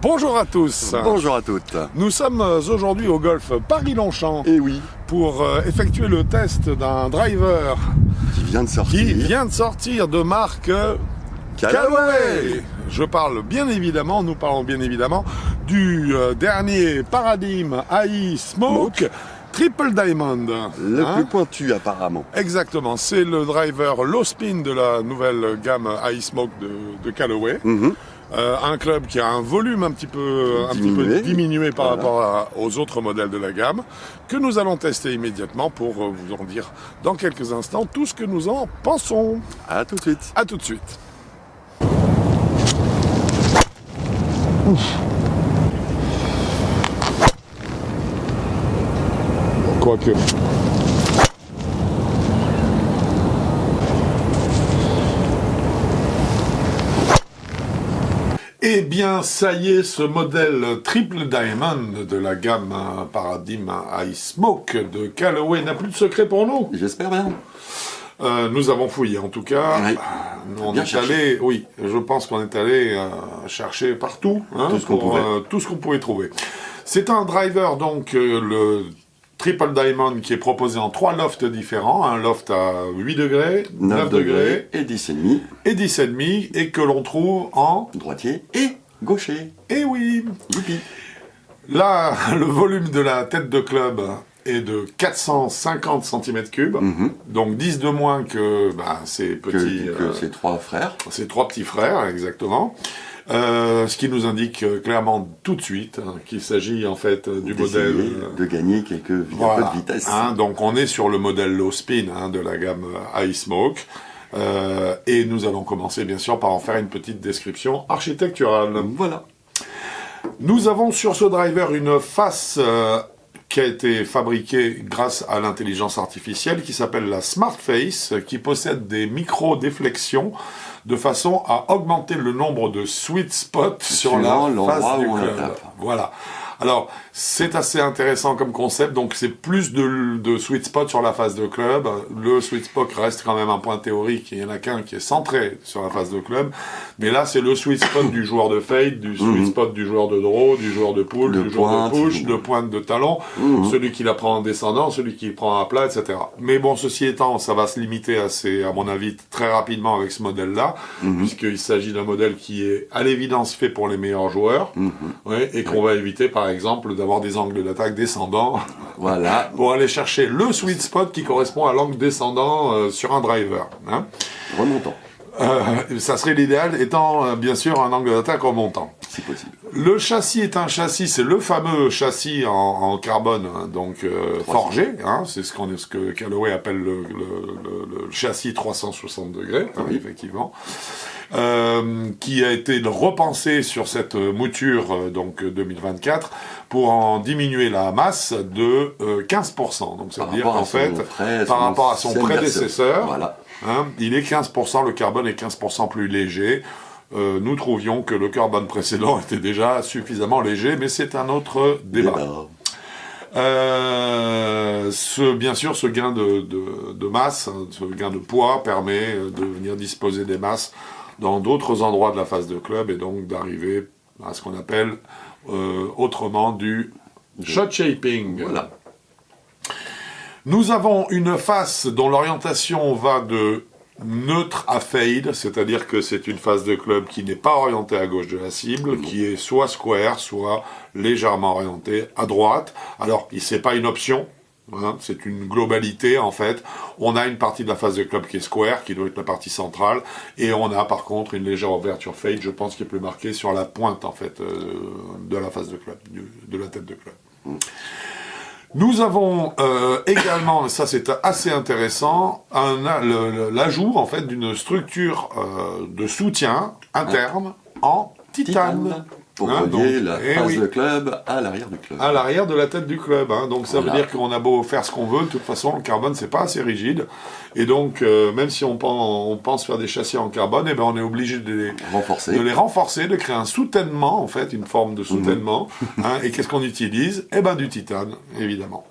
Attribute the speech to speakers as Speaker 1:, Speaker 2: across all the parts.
Speaker 1: Bonjour à tous.
Speaker 2: Bonjour à toutes.
Speaker 1: Nous sommes aujourd'hui au golf Paris-Longchamp
Speaker 2: Et oui,
Speaker 1: pour effectuer le test d'un driver
Speaker 2: qui vient de sortir.
Speaker 1: qui vient de sortir de marque Callaway. Je parle bien évidemment, nous parlons bien évidemment du dernier Paradigm AI Smoke Triple Diamond.
Speaker 2: Le plus pointu apparemment.
Speaker 1: Exactement, c'est le driver low spin de la nouvelle gamme AI Smoke de Callaway. Un club qui a un volume un petit peu diminué par rapport aux autres modèles de la gamme, que nous allons tester immédiatement pour vous en dire dans quelques instants tout ce que nous en pensons.
Speaker 2: À tout de suite.
Speaker 1: À tout de suite. Quoique. Eh bien, ça y est, ce modèle Triple Diamond de la gamme Paradigm AI Smoke de Callaway n'a plus de secret pour nous.
Speaker 2: J'espère bien.
Speaker 1: Nous avons fouillé, en tout cas.
Speaker 2: Oui.
Speaker 1: On
Speaker 2: Bien
Speaker 1: est
Speaker 2: cherché.
Speaker 1: allé, oui, je pense qu'on est allé chercher partout
Speaker 2: Tout ce qu'on pouvait.
Speaker 1: tout ce qu'on pouvait trouver. C'est un driver, donc, le Triple Diamond qui est proposé en 3 lofts différents. Un loft à 8 degrés, 9 degrés
Speaker 2: et 10,5.
Speaker 1: et 10,5 et que l'on trouve en...
Speaker 2: Droitier et gaucher.
Speaker 1: Eh oui.
Speaker 2: Youpi.
Speaker 1: Là, le volume de la tête de club est de 450 cm3, donc 10 de moins que ces petits...
Speaker 2: Que ses 3 frères.
Speaker 1: Ces 3 petits frères, exactement. Ce qui nous indique clairement tout de suite qu'il s'agit en fait du modèle...
Speaker 2: de gagner un peu de vitesse.
Speaker 1: Donc on est sur le modèle low spin de la gamme AI Smoke. Et nous allons commencer bien sûr par en faire une petite description architecturale.
Speaker 2: Voilà.
Speaker 1: Nous avons sur ce driver une face qui a été fabriquée grâce à l'intelligence artificielle qui s'appelle la Smart Face, qui possède des micro-déflexions de façon à augmenter le nombre de sweet spots sur la face du club. Voilà. Alors, c'est assez intéressant comme concept, donc c'est plus de sweet spot sur la face de club. Le sweet spot reste quand même un point théorique, il y en a qu'un qui est centré sur la face de club, mais là c'est le sweet spot du joueur de fade, du sweet spot du joueur de draw, du joueur de pull, du joueur de push, de pointe de talon, celui qui la prend en descendant, celui qui prend à plat, etc. Mais bon, ceci étant, ça va se limiter à mon avis, très rapidement avec ce modèle-là, puisqu'il s'agit d'un modèle qui est à l'évidence fait pour les meilleurs joueurs, et qu'on va éviter par exemple d'avoir des angles d'attaque descendants
Speaker 2: Voilà.
Speaker 1: pour aller chercher le sweet spot qui correspond à l'angle descendant sur un driver.
Speaker 2: Remontant.
Speaker 1: Ça serait l'idéal étant bien sûr un angle d'attaque remontant.
Speaker 2: Si possible.
Speaker 1: Le châssis est un châssis, c'est le fameux châssis en carbone, forgé, c'est ce que Callaway appelle le châssis 360 degrés, effectivement, qui a été repensé sur cette mouture 2024 pour en diminuer la masse de 15%. Donc ça veut dire qu'en fait, par rapport à son prédécesseur,
Speaker 2: voilà.
Speaker 1: Il est 15%, le carbone est 15% plus léger. Nous trouvions que le carbone précédent était déjà suffisamment léger, mais c'est un autre débat. Bien sûr, ce gain de masse, ce gain de poids permet de venir disposer des masses dans d'autres endroits de la face de club et donc d'arriver à ce qu'on appelle autrement du shot shaping.
Speaker 2: Voilà.
Speaker 1: Nous avons une face dont l'orientation va de neutre à fade, c'est-à-dire que c'est une face de club qui n'est pas orientée à gauche de la cible, qui est soit square, soit légèrement orientée à droite. Alors, c'est pas une option, c'est une globalité en fait. On a une partie de la face de club qui est square, qui doit être la partie centrale, et on a par contre une légère ouverture fade, je pense, qui est plus marquée sur la pointe en fait de la face de club, de la tête de club. Nous avons également, et ça c'est assez intéressant, l'ajout en fait d'une structure de soutien interne en titane.
Speaker 2: Pour relier la face de club à l'arrière du club.
Speaker 1: À l'arrière de la tête du club. Donc ça veut dire qu'on a beau faire ce qu'on veut, de toute façon le carbone c'est pas assez rigide. Et donc même si on pense faire des châssis en carbone, on est obligé de les renforcer, de créer un soutènement en fait, une forme de soutènement. Et qu'est-ce qu'on utilise ? Du titane, évidemment.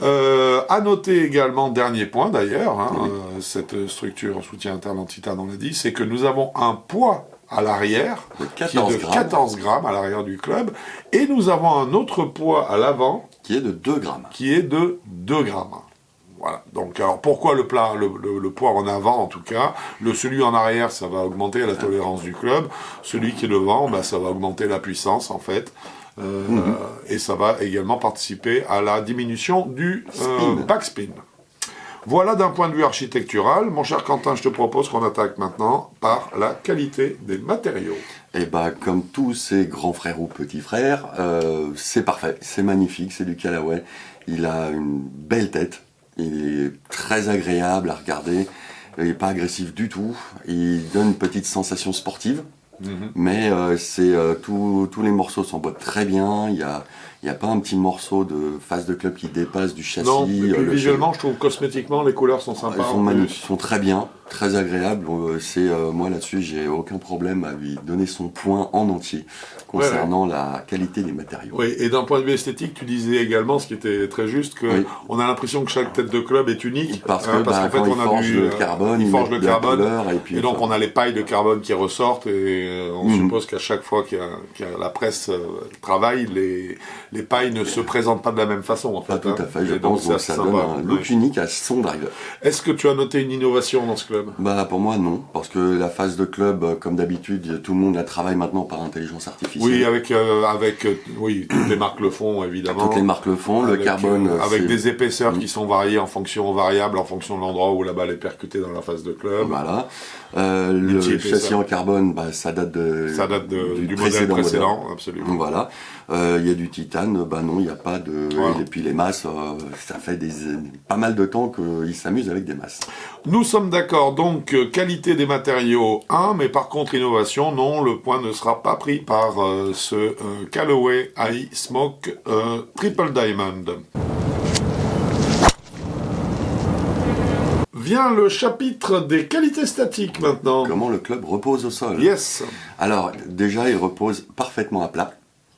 Speaker 1: À noter également, dernier point d'ailleurs, cette structure en soutien interne en titane, on l'a dit, c'est que nous avons un poids à l'arrière, qui est de
Speaker 2: 14
Speaker 1: 14 grammes à l'arrière du club. Et nous avons un autre poids à l'avant,
Speaker 2: qui est de 2 grammes.
Speaker 1: qui est de 2 grammes. Voilà. Donc, alors pourquoi le poids en avant, en tout cas, celui en arrière, ça va augmenter la tolérance du club. Celui qui est devant, bah, ça va augmenter la puissance, en fait. Et ça va également participer à la diminution du backspin. Voilà d'un point de vue architectural. Mon cher Quentin, je te propose qu'on attaque maintenant par la qualité des matériaux.
Speaker 2: Et bah, comme tous ces grands frères ou petits frères, c'est parfait, c'est magnifique, c'est du Callaway. Il a une belle tête, il est très agréable à regarder, il n'est pas agressif du tout, il donne une petite sensation sportive. Mais tous les morceaux s'emboîtent très bien, il y a pas un petit morceau de face de club qui dépasse du châssis.
Speaker 1: Non, et puis visuellement, je trouve cosmétiquement, les couleurs sont sympas.
Speaker 2: Ils sont très bien, très agréables. Moi là-dessus, j'ai aucun problème à lui donner son point en entier concernant la qualité des matériaux.
Speaker 1: Oui, et d'un point de vue esthétique, tu disais également, ce qui était très juste, que on a l'impression que chaque tête de club est unique.
Speaker 2: Parce qu'en fait,
Speaker 1: on
Speaker 2: forge le carbone,
Speaker 1: il forge le carbone,
Speaker 2: et
Speaker 1: donc on a les pailles de carbone qui ressortent, et on suppose qu'à chaque fois qu'il y a la presse travaille, les pailles ne se présentent pas de la même façon, en fait.
Speaker 2: Pas tout à fait, je pense que ça donne un look unique à son driver.
Speaker 1: Est-ce que tu as noté une innovation dans ce club?
Speaker 2: Bah, pour moi, non. Parce que la phase de club, comme d'habitude, tout le monde la travaille maintenant par intelligence artificielle.
Speaker 1: Oui, toutes les marques le font, évidemment.
Speaker 2: Toutes les marques le font, le carbone...
Speaker 1: avec des épaisseurs qui sont variées variables en fonction de l'endroit où la balle est percutée dans la phase de club.
Speaker 2: Voilà. Le châssis en carbone, bah, ça date
Speaker 1: du modèle précédent, absolument.
Speaker 2: Voilà. Il y a du titane, bah non, il n'y a pas de... Et puis les masses, ça fait pas mal de temps qu'ils s'amusent avec des masses.
Speaker 1: Nous sommes d'accord, donc qualité des matériaux 1, mais par contre innovation, non, le point ne sera pas pris par ce Callaway High Smoke Triple Diamond. Vient le chapitre des qualités statiques maintenant.
Speaker 2: Comment le club repose au sol.
Speaker 1: Yes.
Speaker 2: Alors, déjà, il repose parfaitement à plat.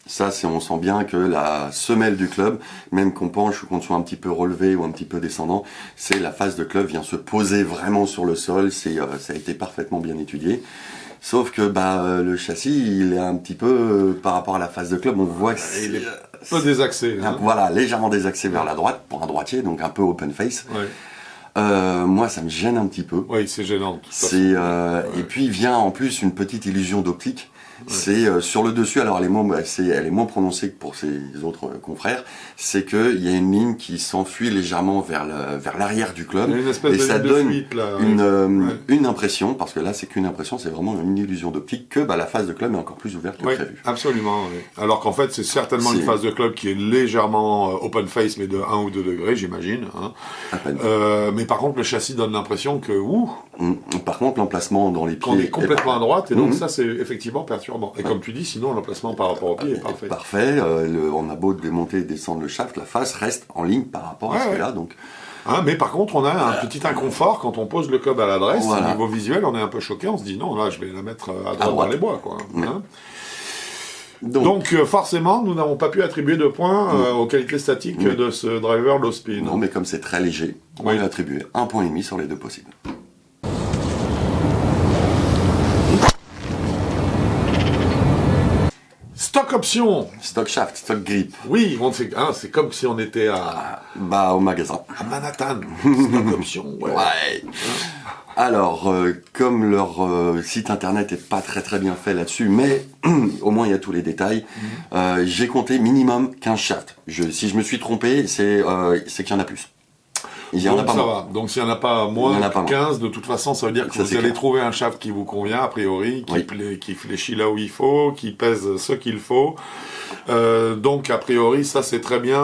Speaker 2: Ça, on sent bien que la semelle du club, même qu'on penche ou qu'on soit un petit peu relevé ou un petit peu descendant, c'est la face de club vient se poser vraiment sur le sol. Ça a été parfaitement bien étudié. Sauf que le châssis, il est un petit peu, par rapport à la face de club, on voit que
Speaker 1: il est un peu désaxé.
Speaker 2: Voilà, légèrement désaxé vers la droite, pour un droitier, donc un peu open face.
Speaker 1: Ouais.
Speaker 2: Moi, ça me gêne un petit peu.
Speaker 1: Oui, c'est gênant.
Speaker 2: Et puis vient en plus une petite illusion d'optique. C'est sur le dessus, alors elle est moins prononcée que pour ses autres confrères, c'est qu'il y a une ligne qui s'enfuit légèrement vers l'arrière du club, et ça donne une impression, parce que là c'est qu'une impression, c'est vraiment une illusion d'optique, que la phase de club est encore plus ouverte que prévu.
Speaker 1: Absolument, oui. Alors qu'en fait c'est certainement une phase de club qui est légèrement open face, mais de 1 ou 2 degrés j'imagine. Mais par contre le châssis donne l'impression que...
Speaker 2: Par contre l'emplacement dans les pieds...
Speaker 1: On est complètement à droite, et donc ça c'est effectivement perturbant. Et comme tu dis, sinon l'emplacement par rapport au pied est parfait.
Speaker 2: Parfait, on a beau démonter et descendre le shaft, la face reste en ligne par rapport à celui-là. Donc...
Speaker 1: mais par contre, on a un petit inconfort quand on pose le club à l'adresse. Au niveau visuel, on est un peu choqué, on se dit non, là je vais la mettre à droite dans les bois. Quoi. Donc forcément, nous n'avons pas pu attribuer de points aux qualités statiques de ce driver low spin.
Speaker 2: Non, mais comme c'est très léger, on lui a attribué 1,5 point sur les deux possibles.
Speaker 1: Stock option.
Speaker 2: Stock shaft, stock grip.
Speaker 1: Oui, c'est comme si on était
Speaker 2: au magasin.
Speaker 1: À Manhattan. Stock option,
Speaker 2: ouais. Alors, comme leur site internet est pas très très bien fait là-dessus, mais au moins il y a tous les détails, j'ai compté minimum 15 shafts. Si je me suis trompé, c'est qu'il y en a plus. Il y en a pas moins.
Speaker 1: Donc s'il n'y en a pas moins de 15, de toute façon, ça veut dire que vous allez trouver un shaft qui vous convient, a priori, qui fléchit là où il faut, qui pèse ce qu'il faut. Donc a priori, ça c'est très bien.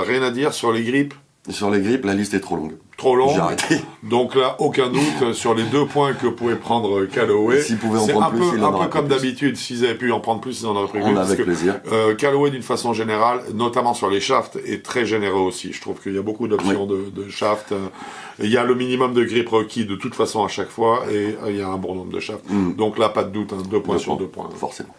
Speaker 1: Rien à dire sur les grips.
Speaker 2: Sur les grips, la liste est trop longue.
Speaker 1: Trop longue.
Speaker 2: J'ai arrêté.
Speaker 1: Donc là, aucun doute sur les 2 points que pouvait prendre Callaway.
Speaker 2: S'ils pouvaient en prendre plus,
Speaker 1: un peu comme d'habitude. S'ils avaient pu en prendre plus, ils en auraient pris plus.
Speaker 2: Avec plaisir.
Speaker 1: Callaway, d'une façon générale, notamment sur les shafts, est très généreux aussi. Je trouve qu'il y a beaucoup d'options de shafts. Il y a le minimum de grip requis de toute façon à chaque fois, et il y a un bon nombre de shafts. Donc là, pas de doute, 2 points sur 2 points.
Speaker 2: Forcément.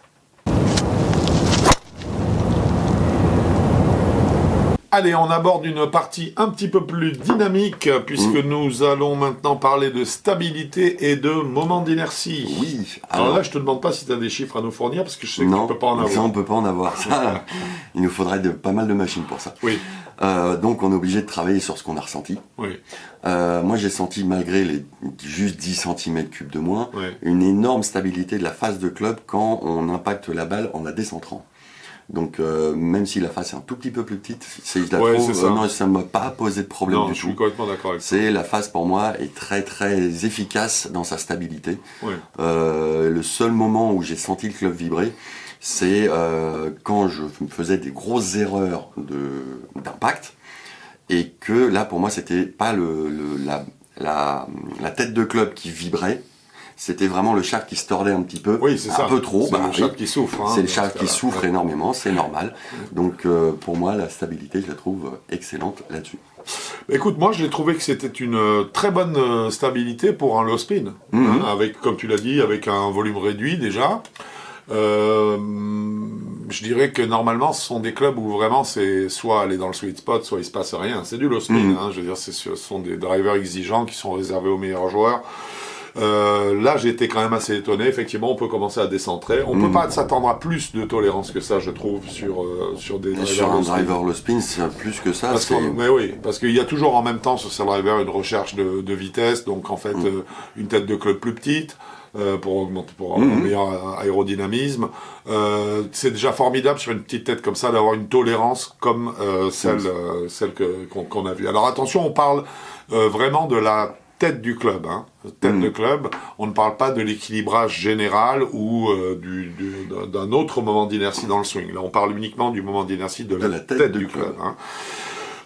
Speaker 1: Allez, on aborde une partie un petit peu plus dynamique, puisque nous allons maintenant parler de stabilité et de moment d'inertie.
Speaker 2: Oui.
Speaker 1: Alors là, je te demande pas si tu as des chiffres à nous fournir, parce que je sais que
Speaker 2: Non,
Speaker 1: tu peux pas en avoir.
Speaker 2: ça, on peut pas en avoir. Ça, il nous faudrait pas mal de machines pour ça.
Speaker 1: Oui.
Speaker 2: Donc, on est obligé de travailler sur ce qu'on a ressenti.
Speaker 1: Oui.
Speaker 2: Moi, j'ai senti, malgré les juste 10 cm3 de moins,
Speaker 1: Oui.
Speaker 2: une énorme stabilité de la face de club quand on impacte la balle en la décentrant. Donc, même si la face est un tout petit peu plus petite, je la trouve,
Speaker 1: ça.
Speaker 2: Non, ça m'a pas posé de problème
Speaker 1: Non,
Speaker 2: du
Speaker 1: je
Speaker 2: tout.
Speaker 1: suis complètement d'accord avec ça.
Speaker 2: La face, pour moi, est très très efficace dans sa stabilité.
Speaker 1: Oui.
Speaker 2: Le seul moment où j'ai senti le club vibrer, c'est quand je faisais des grosses erreurs d'impact, et que là, pour moi, c'était pas la tête de club qui vibrait, c'était vraiment le shaft qui se tordait un petit peu,
Speaker 1: Oui, c'est ça.
Speaker 2: un peu trop.
Speaker 1: C'est le shaft qui souffre.
Speaker 2: C'est le shaft qui souffre énormément, c'est normal. Donc pour moi, la stabilité, je la trouve excellente là-dessus.
Speaker 1: Écoute, moi, je l'ai trouvé que c'était une très bonne stabilité pour un low spin, avec, comme tu l'as dit, avec un volume réduit déjà. Je dirais que normalement, ce sont des clubs où vraiment c'est soit aller dans le sweet spot, soit il se passe rien. C'est du low spin. Je veux dire, ce sont des drivers exigeants qui sont réservés aux meilleurs joueurs. Là, j'ai été quand même assez étonné. Effectivement, on peut commencer à décentrer. On peut pas s'attendre à plus de tolérance que ça, je trouve, sur des drivers.
Speaker 2: Sur un driver low spin, c'est plus que ça.
Speaker 1: Mais oui, parce qu'il y a toujours en même temps sur ces drivers une recherche de vitesse, donc en fait une tête de club plus petite. Pour augmenter, pour un meilleur aérodynamisme. C'est déjà formidable sur une petite tête comme ça d'avoir une tolérance comme celle qu'on a vue. Alors attention, on parle vraiment de la tête du club, tête de club. On ne parle pas de l'équilibrage général ou d'un autre moment d'inertie dans le swing. Là, on parle uniquement du moment d'inertie de la tête du club.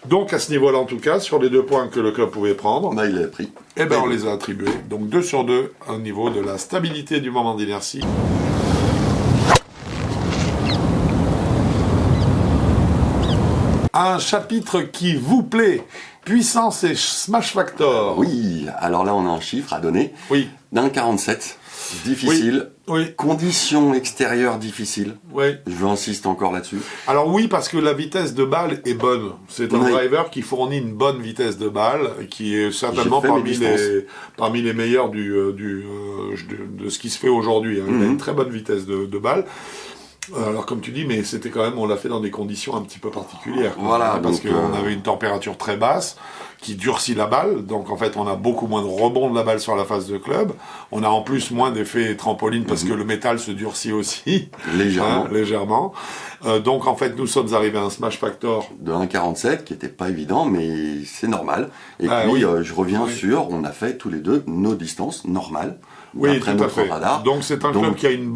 Speaker 1: Donc à ce niveau-là, en tout cas, sur les 2 points que le club pouvait prendre,
Speaker 2: il a pris.
Speaker 1: Eh ben, on les a attribués. Donc 2 sur 2 au niveau de la stabilité du moment d'inertie. Un chapitre qui vous plaît, puissance et smash factor.
Speaker 2: Oui, alors là on a un chiffre à donner.
Speaker 1: Oui.
Speaker 2: D'un 47, difficile.
Speaker 1: Oui.
Speaker 2: Conditions extérieures difficiles.
Speaker 1: Oui.
Speaker 2: Je insiste encore là-dessus.
Speaker 1: Alors oui, parce que la vitesse de balle est bonne. C'est un driver qui fournit une bonne vitesse de balle, qui est certainement parmi les meilleurs de ce qui se fait aujourd'hui. Il a une très bonne vitesse de balle. Alors comme tu dis, mais c'était quand même, on l'a fait dans des conditions un petit peu particulières.
Speaker 2: Voilà,
Speaker 1: parce qu'on avait une température très basse qui durcit la balle, donc en fait on a beaucoup moins de rebond de la balle sur la face de club. On a en plus moins d'effet trampoline parce que le métal se durcit aussi légèrement. Donc en fait nous sommes arrivés à un smash factor
Speaker 2: de 1,47 qui était pas évident, mais c'est normal. Et puis je reviens sur, on a fait tous les deux nos distances normales.
Speaker 1: Oui, tout à fait.
Speaker 2: Radar.
Speaker 1: Donc c'est un club qui a une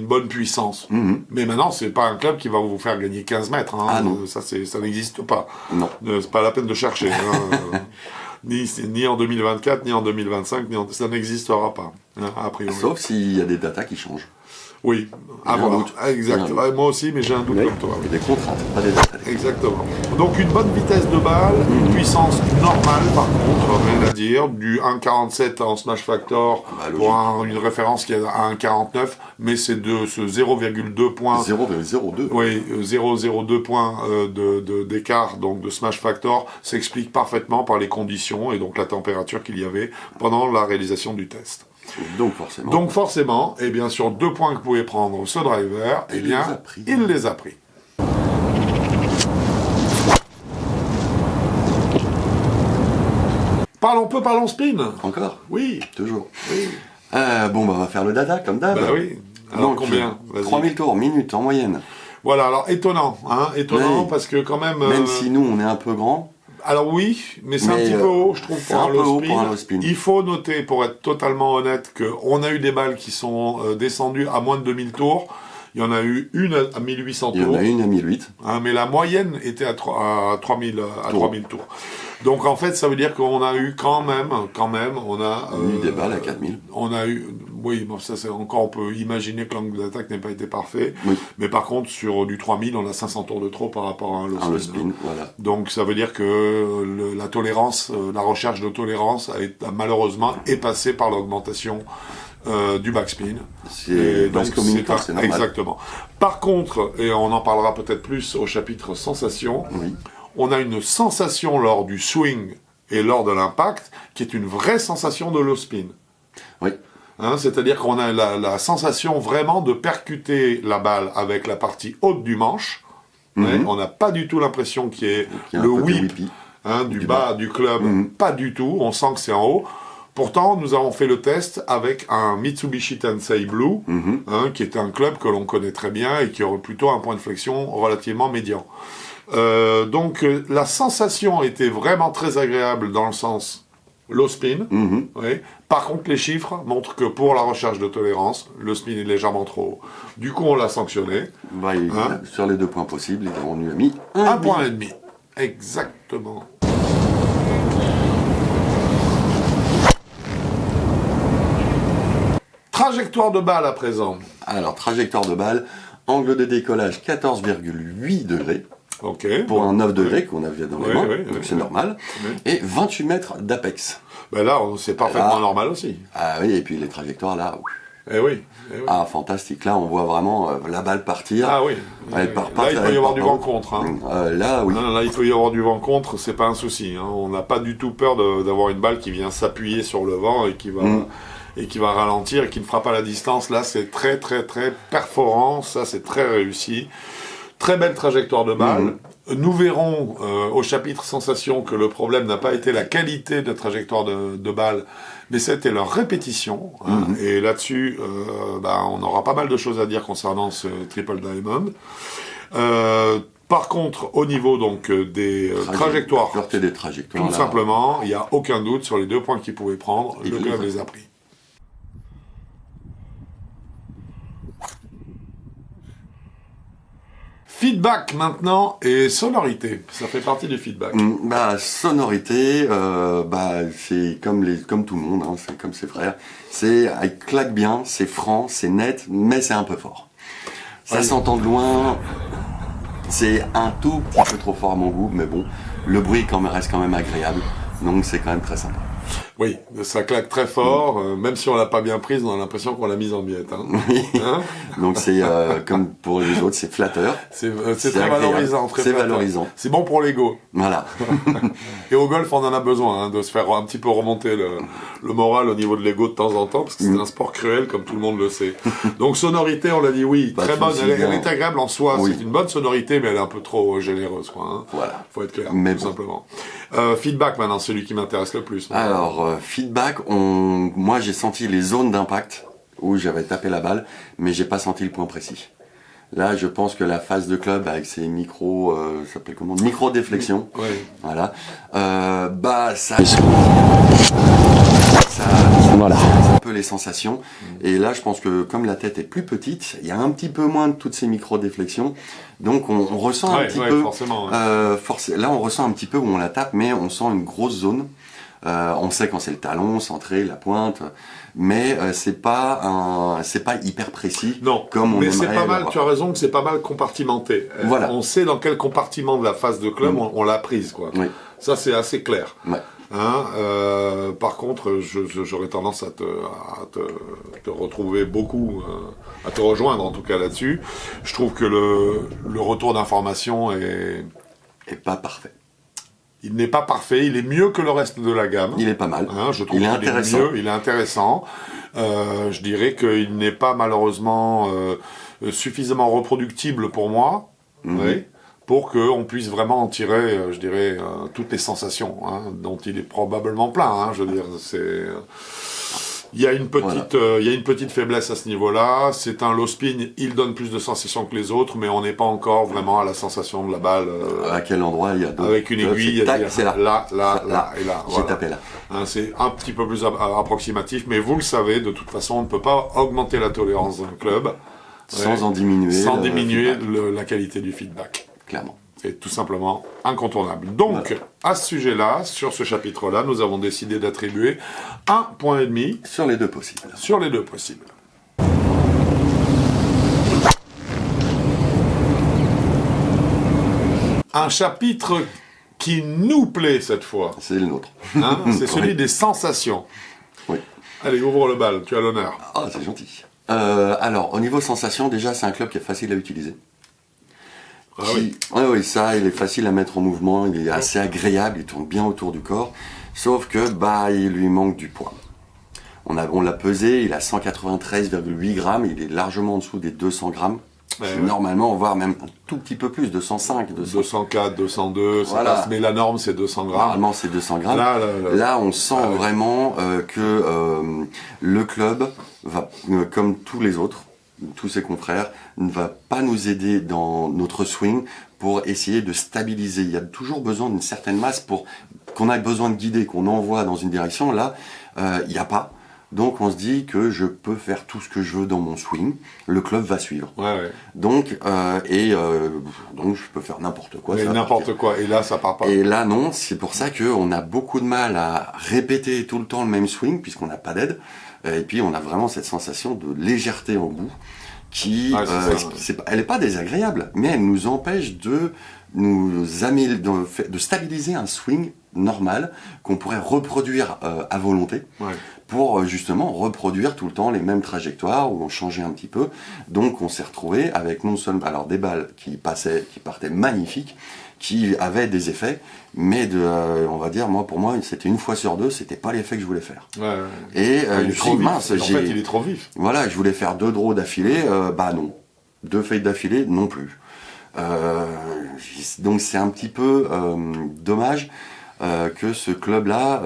Speaker 1: bonne puissance. Mais maintenant, c'est pas un club qui va vous faire gagner 15 mètres.
Speaker 2: Non.
Speaker 1: Ça n'existe pas.
Speaker 2: Non.
Speaker 1: C'est pas la peine de chercher. Ni en 2024, ni en 2025, ça n'existera pas. A priori.
Speaker 2: Sauf s'il y a des datas qui changent.
Speaker 1: Oui, à voir. Exact. Moi aussi, mais j'ai un doute comme toi.
Speaker 2: Des contraintes, pas des datas.
Speaker 1: Exactement. Donc une bonne vitesse de balle, une puissance normale par contre, rien à dire, du 1,47 en smash factor pour une référence qui est à 1,49, mais c'est de ce 0,2 points.
Speaker 2: 0,02.
Speaker 1: Oui, 0,02 points d'écart donc de smash factor s'explique parfaitement par les conditions et donc la température qu'il y avait pendant la réalisation du test. Donc forcément, et bien sur 2 points que pouvait prendre ce driver, il les a pris. Parlons spin.
Speaker 2: Encore?
Speaker 1: Oui.
Speaker 2: Toujours.
Speaker 1: Oui.
Speaker 2: On va faire le data comme d'hab.
Speaker 1: Bah oui. Alors combien?
Speaker 2: 3000 tours, minutes en moyenne.
Speaker 1: Voilà, alors étonnant, parce que quand même...
Speaker 2: Même si nous, on est un peu grand.
Speaker 1: Alors oui, mais c'est un petit peu haut, je trouve, pour un low spin. Il faut noter, pour être totalement honnête, qu'on a eu des balles qui sont descendues à moins de 2000 tours. Il y en a eu une à 1800 tours.
Speaker 2: Il y en a une à 1008.
Speaker 1: Mais la moyenne était à 3000 tours. Donc en fait, ça veut dire qu'on a eu quand même, on a
Speaker 2: eu des balles à 4000.
Speaker 1: On a eu, oui, bon, ça c'est encore, on peut imaginer que l'angle d'attaque n'ait pas été parfait. Oui. Mais par contre, sur du 3000, on a 500 tours de trop par rapport à un low spin.
Speaker 2: Voilà.
Speaker 1: Donc ça veut dire que la tolérance, la recherche de tolérance a malheureusement est passée par l'augmentation du backspin.
Speaker 2: C'est basse communicant, c'est normal.
Speaker 1: Exactement. Par contre, et on en parlera peut-être plus au chapitre sensation,
Speaker 2: Oui.
Speaker 1: on a une sensation lors du swing et lors de l'impact qui est une vraie sensation de low spin.
Speaker 2: Oui.
Speaker 1: Hein, c'est-à-dire qu'on a la sensation vraiment de percuter la balle avec la partie haute du manche. Ouais, on n'a pas du tout l'impression qu'il y ait le whip du bas du club, pas du tout, on sent que c'est en haut. Pourtant, nous avons fait le test avec un Mitsubishi Tensei Blue, qui est un club que l'on connaît très bien et qui aurait plutôt un point de flexion relativement médian. Donc la sensation était vraiment très agréable dans le sens low spin. Oui. Par contre, les chiffres montrent que pour la recherche de tolérance, le spin est légèrement trop haut. Du coup, on l'a sanctionné.
Speaker 2: Bah, sur les 2 points possibles, on lui a mis
Speaker 1: 1,5 point. Exactement. Trajectoire de balle à présent.
Speaker 2: Alors, trajectoire de balle, angle de décollage 14,8 degrés.
Speaker 1: Okay,
Speaker 2: pour un 9 degrés qu'on avait dans les mains, donc c'est normal.
Speaker 1: Oui.
Speaker 2: Et 28 mètres d'apex.
Speaker 1: Ben là, c'est parfaitement normal aussi.
Speaker 2: Ah oui, et puis les trajectoires là.
Speaker 1: Eh oui.
Speaker 2: Ah, fantastique. Là, on voit vraiment la balle partir.
Speaker 1: Ah oui.
Speaker 2: Elle part pas,
Speaker 1: là, il peut y avoir du vent contre. Hein.
Speaker 2: Là, oui.
Speaker 1: Non, là, il peut y avoir du vent contre, c'est pas un souci. Hein. On n'a pas du tout peur d'avoir une balle qui vient s'appuyer sur le vent et qui va ralentir et qui ne fera pas la distance. Là, c'est très, très, très perforant. Ça, c'est très réussi. Très belle trajectoire de balle. Nous verrons au chapitre sensation que le problème n'a pas été la qualité de trajectoire de balle, mais c'était leur répétition. Hein, et là-dessus, on aura pas mal de choses à dire concernant ce Triple Diamond. Par contre, au niveau donc des trajectoires,
Speaker 2: des trajectoires,
Speaker 1: tout simplement, il n'y a aucun doute sur les 2 points qu'ils pouvaient prendre. Le club les a pris. Feedback maintenant et sonorité, ça fait partie du feedback.
Speaker 2: Sonorité, c'est comme tout le monde, hein, c'est comme ses frères. Elle claque bien, c'est franc, c'est net, mais c'est un peu fort. Ça s'entend de loin. C'est un tout petit peu trop fort à mon goût, mais bon, le bruit reste quand même agréable, donc c'est quand même très sympa.
Speaker 1: Oui, ça claque très fort, même si on l'a pas bien prise, on a l'impression qu'on l'a mise en miettes. Hein.
Speaker 2: Oui. Hein, donc c'est comme pour les autres, c'est flatteur.
Speaker 1: C'est très valorisant, très
Speaker 2: flatteur. Valorisant.
Speaker 1: C'est bon pour l'ego.
Speaker 2: Voilà.
Speaker 1: Et au golf, on en a besoin, de se faire un petit peu remonter le moral au niveau de l'ego de temps en temps, parce que c'est un sport cruel, comme tout le monde le sait. Donc sonorité, on l'a dit, oui, très bonne. Elle est agréable en soi. Oui. C'est une bonne sonorité, mais elle est un peu trop généreuse, quoi. Hein. Voilà. Faut être clair, tout simplement. Feedback maintenant, celui qui m'intéresse le plus.
Speaker 2: Alors, feedback, moi j'ai senti les zones d'impact où j'avais tapé la balle, mais j'ai pas senti le point précis. Là, je pense que la phase de club avec ses micro, ça s'appelle comment ? Micro-déflexion.
Speaker 1: Oui.
Speaker 2: Voilà. Ça
Speaker 3: voilà.
Speaker 2: un peu les sensations. Et là, je pense que comme la tête est plus petite, il y a un petit peu moins de toutes ces micro-déflexions. Donc, on ressent un petit peu.
Speaker 1: Forcément.
Speaker 2: Là, on ressent un petit peu où on la tape, mais on sent une grosse zone. On sait quand c'est le talon, centré, la pointe, mais c'est pas hyper précis.
Speaker 1: Non,
Speaker 2: comme on
Speaker 1: mais c'est
Speaker 2: aimerait
Speaker 1: pas mal.
Speaker 2: l'avoir.
Speaker 1: Tu as raison que c'est pas mal compartimenté.
Speaker 2: Voilà.
Speaker 1: On sait dans quel compartiment de la phase de club on l'a prise, quoi.
Speaker 2: Oui.
Speaker 1: Ça, c'est assez clair.
Speaker 2: Ouais.
Speaker 1: Hein, par contre, j'aurais tendance à te retrouver beaucoup, à te rejoindre en tout cas là-dessus. Je trouve que le retour d'information est
Speaker 2: pas parfait.
Speaker 1: Il n'est pas parfait, il est mieux que le reste de la gamme.
Speaker 2: Il est pas mal.
Speaker 1: Hein, je trouve
Speaker 2: il est
Speaker 1: qu'il
Speaker 2: intéressant.
Speaker 1: est mieux, il est intéressant. Je dirais qu'il n'est pas malheureusement suffisamment reproductible pour moi, oui, pour qu'on puisse vraiment en tirer, je dirais, toutes les sensations, hein, dont il est probablement plein. Hein, je veux dire, c'est... Il y a une petite faiblesse à ce niveau-là. C'est un low spin. Il donne plus de sensations que les autres, mais on n'est pas encore vraiment à la sensation de la balle.
Speaker 2: À quel endroit il y a d'autres.
Speaker 1: Avec une aiguille,
Speaker 2: c'est là.
Speaker 1: Là et là.
Speaker 2: J'ai
Speaker 1: Voilà.
Speaker 2: tapé là.
Speaker 1: Hein, c'est un petit peu plus approximatif, mais vous le savez, de toute façon, on ne peut pas augmenter la tolérance d'un club
Speaker 2: sans en diminuer.
Speaker 1: Sans diminuer la qualité du feedback.
Speaker 2: Clairement.
Speaker 1: C'est tout simplement incontournable. Donc, à ce sujet-là, sur ce chapitre-là, nous avons décidé d'attribuer 1,5 point
Speaker 2: sur les deux possibles.
Speaker 1: Sur les deux possibles. Un chapitre qui nous plaît cette fois.
Speaker 2: C'est le nôtre.
Speaker 1: Hein, c'est celui des sensations.
Speaker 2: Oui.
Speaker 1: Allez, ouvre le bal, tu as l'honneur.
Speaker 2: Ah, c'est gentil. Alors, au niveau sensation, déjà, c'est un club qui est facile à utiliser.
Speaker 1: Ah oui.
Speaker 2: Oui, ça, il est facile à mettre en mouvement, il est assez agréable, il tourne bien autour du corps, sauf que, il lui manque du poids. On l'a pesé, il a 193,8 grammes, il est largement en dessous des 200 grammes. Normalement, voire même un tout petit peu plus, 205,
Speaker 1: 204, 202,
Speaker 2: voilà.
Speaker 1: Mais la norme c'est 200 grammes.
Speaker 2: Normalement c'est 200 grammes. Là on sent vraiment que le club va, comme tous les autres, tous ses confrères, ne va pas nous aider dans notre swing pour essayer de stabiliser. Il y a toujours besoin d'une certaine masse pour qu'on ait besoin de guider, qu'on envoie dans une direction. Là, il n'y a pas. Donc on se dit que je peux faire tout ce que je veux dans mon swing, le club va suivre. Donc je peux faire n'importe quoi.
Speaker 1: N'importe quoi, et là ça part pas.
Speaker 2: Et là non, c'est pour ça qu'on a beaucoup de mal à répéter tout le temps le même swing, puisqu'on n'a pas d'aide. Et puis on a vraiment cette sensation de légèreté en bout, qui, elle n'est pas désagréable, mais elle nous empêche de stabiliser un swing normal qu'on pourrait reproduire à volonté. Pour justement reproduire tout le temps les mêmes trajectoires ou en changer un petit peu. Donc on s'est retrouvé avec non seulement des balles qui partaient magnifiques, qui avaient des effets, mais on va dire, pour moi, c'était une fois sur deux, c'était pas l'effet que je voulais faire. Et
Speaker 1: il est trop vif. En fait, il est trop vif.
Speaker 2: Voilà, je voulais faire 2 draws d'affilée, non. 2 fades d'affilée, non plus. Donc c'est un petit peu dommage. Que ce club-là,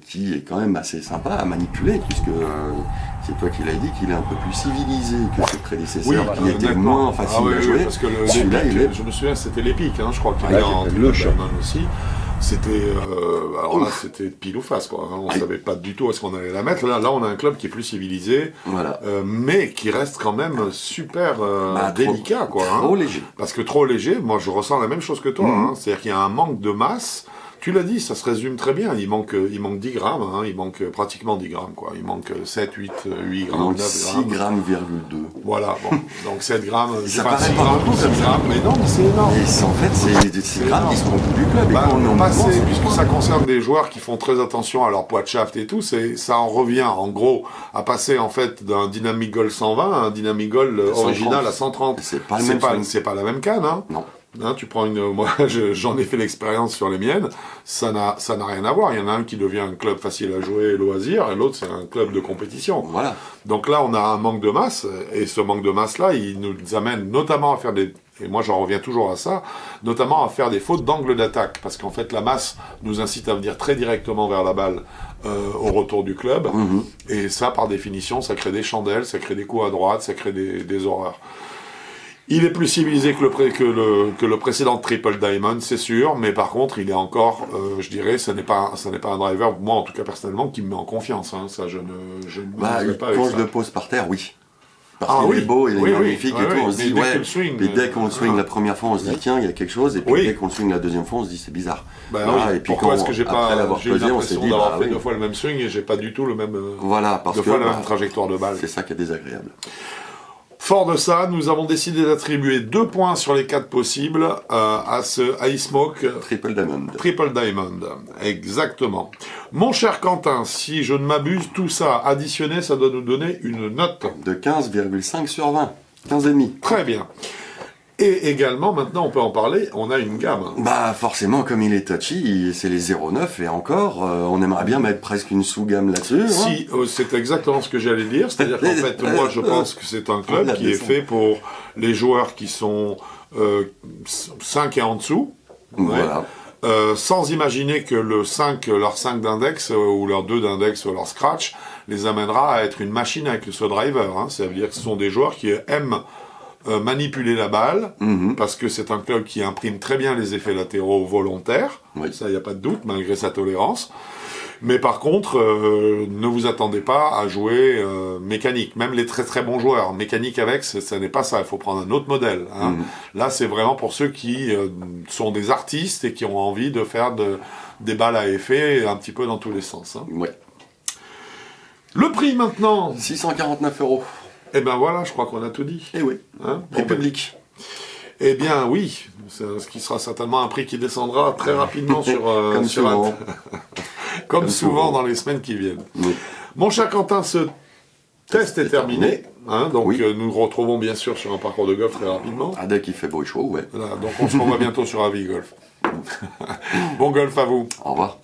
Speaker 2: qui est quand même assez sympa à manipuler, puisque c'est toi qui l'as dit, qu'il est un peu plus civilisé que ses prédécesseurs, qui étaient moins faciles à jouer.
Speaker 1: Parce que je me souviens, c'était l'épique, je crois qu'il était en Diamond aussi. C'était alors là, c'était pile ou face, quoi. On savait pas du tout où est-ce qu'on allait la mettre. Là, on a un club qui est plus civilisé, mais qui reste quand même super délicat, quoi.
Speaker 2: Trop léger.
Speaker 1: Parce que trop léger, moi, je ressens la même chose que toi. C'est-à-dire qu'il y a un manque de masse. Tu l'as dit, ça se résume très bien. Il manque 10 grammes, il manque pratiquement 10 grammes, quoi. Il manque 7, 8 grammes, 9
Speaker 2: 6 grammes, 2.
Speaker 1: Voilà, bon. Donc 7 grammes,
Speaker 2: ça paraît 6 grammes, 7
Speaker 1: grammes, mais non, mais c'est énorme.
Speaker 2: Et en fait, c'est 6 grammes qui sont au bout du club.
Speaker 1: Puisque ça concerne des joueurs qui font très attention à leur poids de shaft et tout, ça en revient, en gros, à passer, en fait, d'un Dynamic Gold 120 à un Dynamic Gold original à 130.
Speaker 2: C'est pas
Speaker 1: la même canne,
Speaker 2: Non.
Speaker 1: Tu prends moi, j'en ai fait l'expérience sur les miennes, ça n'a rien à voir. Il y en a un qui devient un club facile à jouer, loisir, et l'autre c'est un club de compétition.
Speaker 2: Voilà.
Speaker 1: Donc là, on a un manque de masse, et ce manque de masse-là, il nous amène notamment à faire et moi j'en reviens toujours à ça, notamment à faire des fautes d'angle d'attaque, parce qu'en fait la masse nous incite à venir très directement vers la balle au retour du club, et ça par définition, ça crée des chandelles, ça crée des coups à droite, ça crée des horreurs. Il est plus civilisé que le précédent Triple Diamond, c'est sûr, mais par contre, il est encore, je dirais, ça n'est pas un driver, moi en tout cas personnellement, qui me met en confiance. Ça, je ne pas avec
Speaker 2: quand
Speaker 1: ça.
Speaker 2: je le pose par terre, oui. Parce qu'il est beau, il est magnifique et tout, on se dit, puis dès qu'on le swing la première fois, on se dit, tiens, il y a quelque chose, et puis dès qu'on le swing la deuxième fois, on se dit, c'est bizarre.
Speaker 1: Et puis pourquoi est-ce que j'ai eu l'impression d'avoir fait 2 fois le même swing et j'ai pas du tout le même, la même trajectoire de balle.
Speaker 2: C'est ça qui est désagréable.
Speaker 1: Fort de ça, nous avons décidé d'attribuer 2 points sur les 4 possibles à ce Ice Smoke
Speaker 2: Triple Diamond.
Speaker 1: Triple Diamond, exactement. Mon cher Quentin, si je ne m'abuse, tout ça additionné, ça doit nous donner une note
Speaker 2: de 15,5 sur 20. 15,5.
Speaker 1: Très bien. Et également, maintenant on peut en parler, on a une gamme.
Speaker 2: Forcément, comme il est touchy, c'est les 0,9 et encore, on aimerait bien mettre presque une sous-gamme là-dessus.
Speaker 1: Si, c'est exactement ce que j'aller dire. C'est-à-dire qu'en fait, moi je pense que c'est un club qui est fait pour les joueurs qui sont 5 et en dessous.
Speaker 2: Voilà.
Speaker 1: Sans imaginer que leur 5 d'index, ou leur 2 d'index, ou leur scratch, les amènera à être une machine avec ce driver. Ça veut dire que ce sont des joueurs qui aiment manipuler la balle, parce que c'est un club qui imprime très bien les effets latéraux volontaires, ça il n'y a pas de doute, malgré sa tolérance. Mais par contre, ne vous attendez pas à jouer mécanique. Même les très très bons joueurs, mécanique avec, ça n'est pas ça, il faut prendre un autre modèle. Là, c'est vraiment pour ceux qui sont des artistes et qui ont envie de faire des balles à effet un petit peu dans tous les sens. Le prix maintenant
Speaker 2: 649 €.
Speaker 1: Eh ben voilà, je crois qu'on a tout dit.
Speaker 2: Eh oui, République.
Speaker 1: Eh bien oui, ce qui sera certainement un prix qui descendra très rapidement sur
Speaker 2: Comme souvent.
Speaker 1: Comme souvent dans les semaines qui viennent.
Speaker 2: Oui.
Speaker 1: Mon cher Quentin, ce test est terminé. Hein, donc
Speaker 2: Oui.
Speaker 1: nous nous retrouvons bien sûr sur un parcours de golf très rapidement.
Speaker 2: Ah, dès qu'il fait beau et chaud, ouais.
Speaker 1: Voilà, donc on se revoit bientôt sur Avis Golf. Bon golf à vous.
Speaker 2: Au revoir.